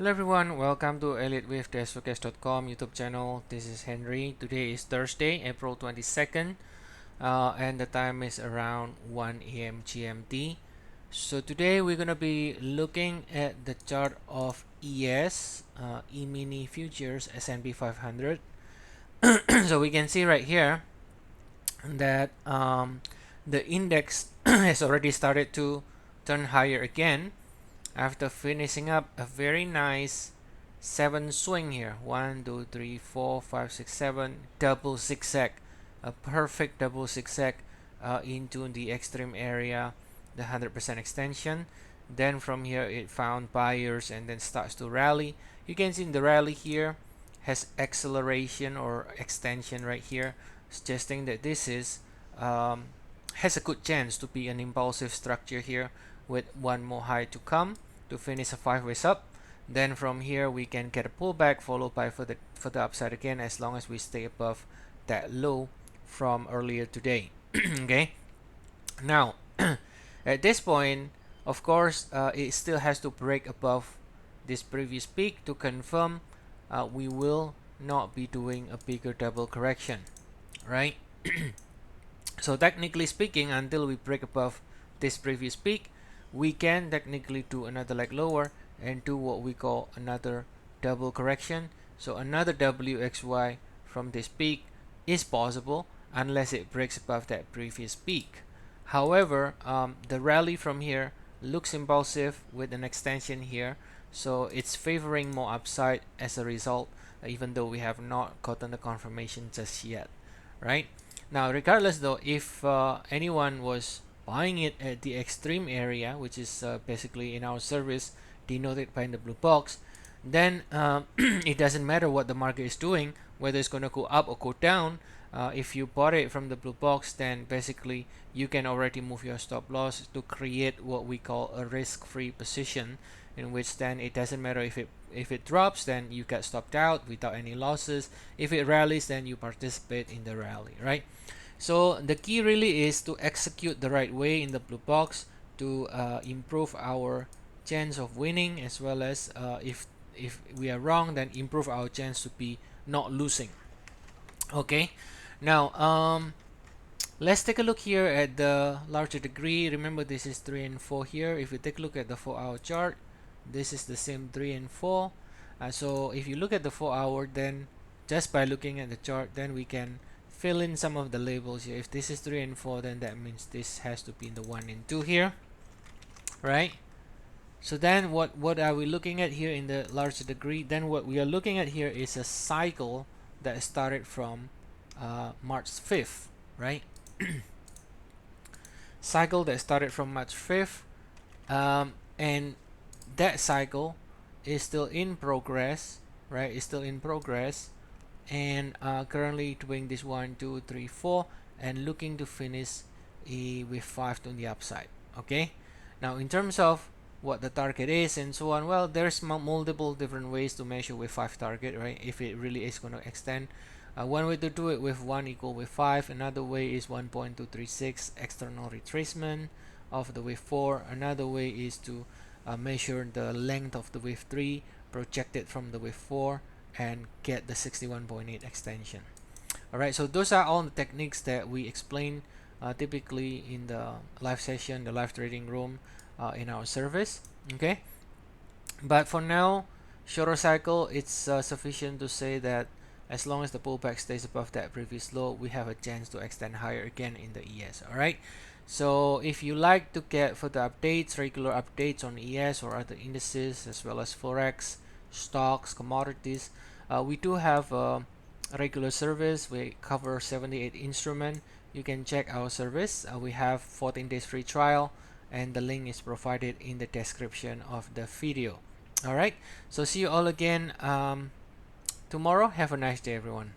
Hello everyone, welcome to Elliott Wave Forex.com YouTube channel. This is Henry. Today is Thursday, April 22nd, and the time is around 1 a.m. GMT. So today we're gonna be looking at the chart of ES, E-mini futures S&P 500. So we can see right here that the index has already started to turn higher again after finishing up a very nice 7 swing here. 1 2 3 4 5 6 7 double zigzag, a perfect double zigzag into the extreme area, the 100% extension. Then from here it found buyers and then starts to rally. You can see in the rally here has acceleration or extension right here, suggesting that this is has a good chance to be an impulsive structure here with one more high to come to finish a 5 ways up. Then from here we can get a pullback followed by for the upside again, as long as we stay above that low from earlier today. Okay, now at this point, of course, it still has to break above this previous peak to confirm we will not be doing a bigger double correction, right? So technically speaking, until we break above this previous peak, we can technically do another leg lower and do what we call another double correction. So another WXY from this peak is possible unless it breaks above that previous peak. However, the rally from here looks impulsive with an extension here, so it's favoring more upside as a result, even though we have not gotten the confirmation just yet, right? Now, regardless though, if anyone was buying it at the extreme area, which is basically in our service denoted by the blue box, then it doesn't matter what the market is doing, whether it's going to go up or go down. If you bought it from the blue box, then basically you can already move your stop loss to create what we call a risk-free position, in which then it doesn't matter if it drops, then you get stopped out without any losses. If it rallies, then you participate in the rally, right? So the key really is to execute the right way in the blue box to improve our chance of winning, as well as if we are wrong, then improve our chance to be not losing. Okay, now let's take a look here at the larger degree. Remember, this is 3 and 4 here. If you take a look at the 4-hour chart, this is the same 3 and 4. So if you look at the 4-hour, then just by looking at the chart, then we can fill in some of the labels here. If this is 3 and 4, then that means this has to be in the 1 and 2 here, right? So then what are we looking at here in the larger degree? Then what we are looking at here is a cycle that started from March 5th, right? Cycle that started from March 5th, and that cycle is still in progress, right? It's still in progress, and currently doing this 1 2 3 4 and looking to finish with 5 on the upside. Okay, now in terms of what the target is and so on, well, there's multiple different ways to measure with 5 target, right? If it really is going to extend, one way to do it with 1 equal with 5. Another way is 1.236 external retracement of the wave 4. Another way is to measure the length of the wave 3 projected from the wave 4 and get the 61.8 extension. Alright, so those are all the techniques that we explain typically in the live session, the live trading room in our service. Okay, but for now, shorter cycle, it's sufficient to say that as long as the pullback stays above that previous low, we have a chance to extend higher again in the ES. Alright, so if you like to get further updates, regular updates on ES or other indices, as well as Forex, stocks, commodities, we do have a regular service. We cover 78 instruments. You can check our service. We have 14 days free trial, and the link is provided in the description of the video. Alright, so see you all again tomorrow. Have a nice day, everyone.